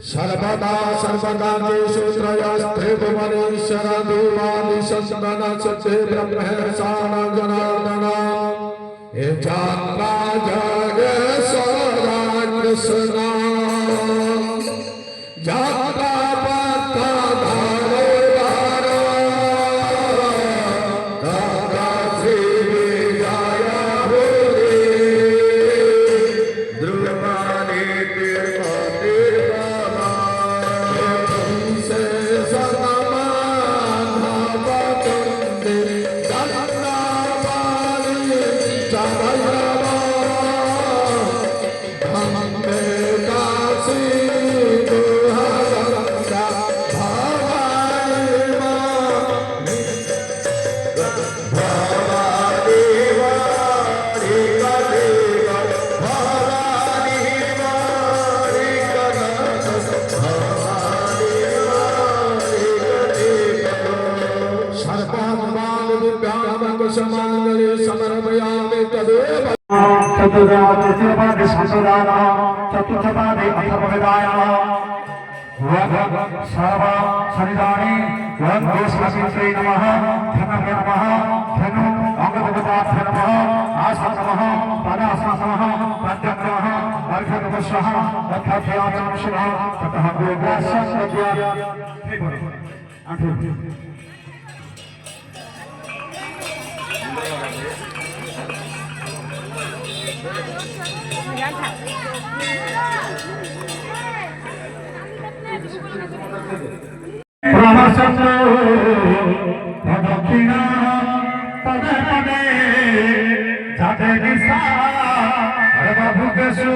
सर्वदा सर्वकार्येषु त्रयस्ते भुवनेश्वर देवानि सन्दन सचे ब्रह्मेशान जनार्दन हे जात्रा जगेश्वरा कृष्ण जात्रा पत्ता धारो धारो दादा श्री विजय भूरि ध्रुवमाने चतुर्पादे संसदाना चतुर्थपादे अथर्ववेदायः सर्व शनिदाने देशवासित्रे नमः धनवे नमः धनु अंगदेवताभ्ये नमः आसन नमः पादासन नमः पद्यं नमः अर्घ्यनमः तथाभ्याचमशः ततः गोग्रासं नद्या प्रहसतो दक्षिणा पदे पदे जाते दिशा अरे बाबू केशु